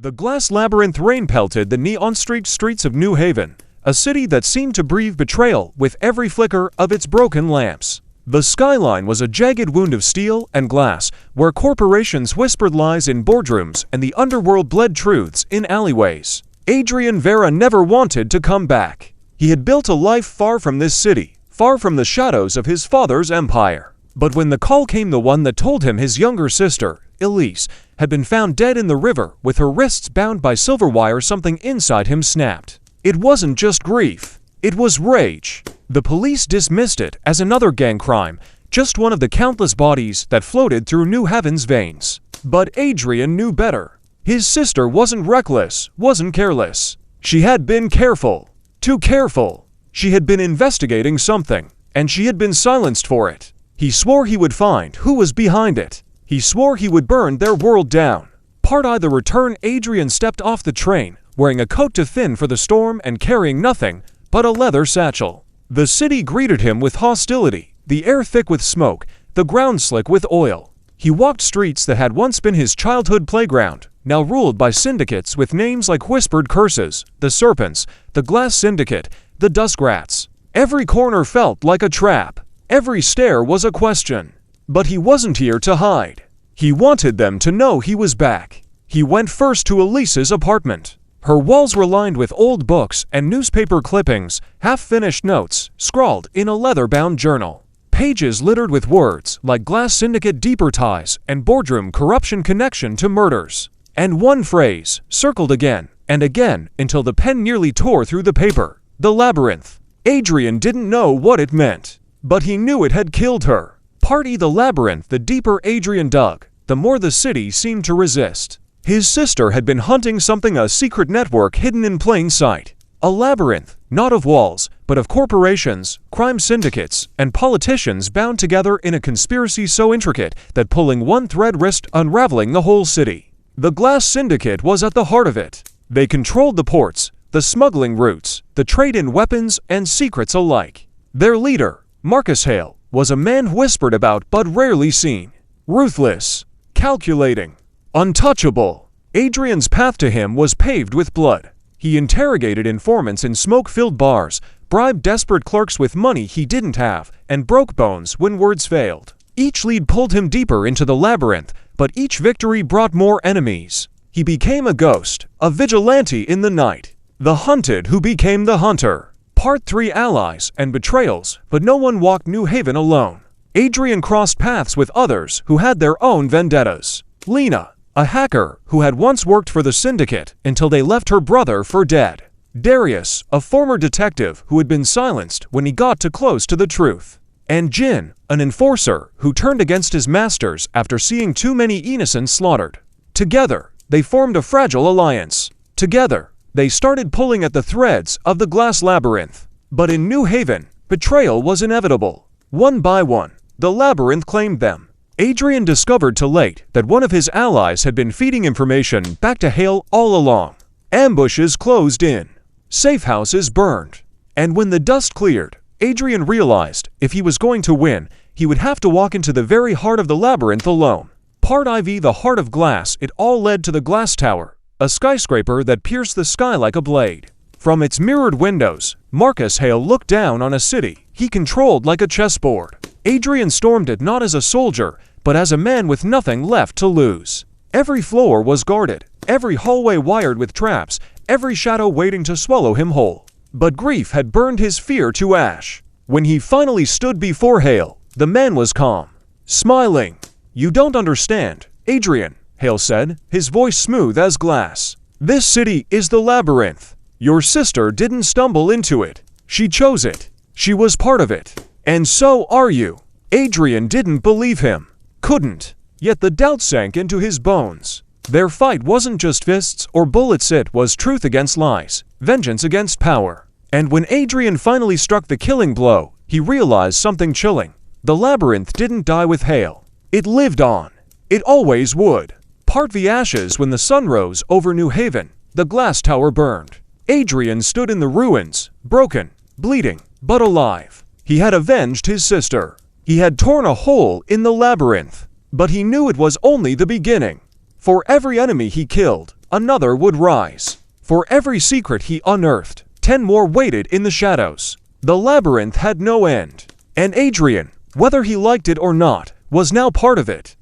The glass labyrinth rain pelted the neon-streaked streets of New Haven, a city that seemed to breathe betrayal with every flicker of its broken lamps. The skyline was a jagged wound of steel and glass, where corporations whispered lies in boardrooms and the underworld bled truths in alleyways. Adrian Veyra never wanted to come back. He had built a life far from this city, far from the shadows of his father's empire. But when the call came, the one that told him his younger sister, Elise, had been found dead in the river with her wrists bound by silver wire, something inside him snapped. It wasn't just grief, it was rage. The police dismissed it as another gang crime, just one of the countless bodies that floated through New Haven's veins. But Adrian knew better. His sister wasn't reckless, wasn't careless. She had been careful. Too careful. She had been investigating something, and she had been silenced for it. He swore he would find who was behind it. He swore he would burn their world down. Part I. The return. Adrian stepped off the train, wearing a coat too thin for the storm and carrying nothing but a leather satchel. The city greeted him with hostility, the air thick with smoke, the ground slick with oil. He walked streets that had once been his childhood playground, now ruled by syndicates with names like Whispered Curses, the Serpents, the Glass Syndicate, the Dusk Rats. Every corner felt like a trap. Every stare was a question. But he wasn't here to hide. He wanted them to know he was back. He went first to Elise's apartment. Her walls were lined with old books and newspaper clippings, half-finished notes, scrawled in a leather-bound journal. Pages littered with words like Glass Syndicate deeper ties and boardroom corruption connection to murders. And one phrase, circled again and again until the pen nearly tore through the paper: the Labyrinth. Adrian didn't know what it meant, but he knew it had killed her. Party the labyrinth. The deeper Adrian dug, the more the city seemed to resist. His sister had been hunting something, a secret network hidden in plain sight. A labyrinth, not of walls, but of corporations, crime syndicates, and politicians bound together in a conspiracy so intricate that pulling one thread risked unraveling the whole city. The Glass Syndicate was at the heart of it. They controlled the ports, the smuggling routes, the trade in weapons and secrets alike. Their leader, Marcus Hale, was a man whispered about but rarely seen. Ruthless, calculating, untouchable. Adrian's path to him was paved with blood. He interrogated informants in smoke-filled bars, bribed desperate clerks with money he didn't have, and broke bones when words failed. Each lead pulled him deeper into the labyrinth, but each victory brought more enemies. He became a ghost, a vigilante in the night, the hunted who became the hunter. Part 3. Allies and betrayals, but no one walked New Haven alone. Adrian crossed paths with others who had their own vendettas. Lena, a hacker who had once worked for the syndicate until they left her brother for dead. Darius, a former detective who had been silenced when he got too close to the truth. And Jin, an enforcer who turned against his masters after seeing too many innocents slaughtered. Together, they formed a fragile alliance. Together, they started pulling at the threads of the glass labyrinth. But in New Haven, betrayal was inevitable. One by one, the labyrinth claimed them. Adrian discovered too late that one of his allies had been feeding information back to Hale all along. Ambushes closed in. Safe houses burned. And when the dust cleared, Adrian realized if he was going to win, he would have to walk into the very heart of the labyrinth alone. Part IV. The heart of glass. It all led to the Glass Tower, a skyscraper that pierced the sky like a blade. From its mirrored windows, Marcus Hale looked down on a city he controlled like a chessboard. Adrian stormed it not as a soldier, but as a man with nothing left to lose. Every floor was guarded, every hallway wired with traps, every shadow waiting to swallow him whole. But grief had burned his fear to ash. When he finally stood before Hale, the man was calm, smiling. "You don't understand, Adrian," Hale said, his voice smooth as glass. "This city is the labyrinth. Your sister didn't stumble into it. She chose it. She was part of it. And so are you." Adrian didn't believe him. Couldn't. Yet the doubt sank into his bones. Their fight wasn't just fists or bullets, it was truth against lies, vengeance against power. And when Adrian finally struck the killing blow, he realized something chilling. The labyrinth didn't die with Hale. It lived on. It always would. Part the ashes. When the sun rose over New Haven, the glass tower burned. Adrian stood in the ruins, broken, bleeding, but alive. He had avenged his sister. He had torn a hole in the labyrinth. But he knew it was only the beginning. For every enemy he killed, another would rise. For every secret he unearthed, 10 more waited in the shadows. The labyrinth had no end. And Adrian, whether he liked it or not, was now part of it.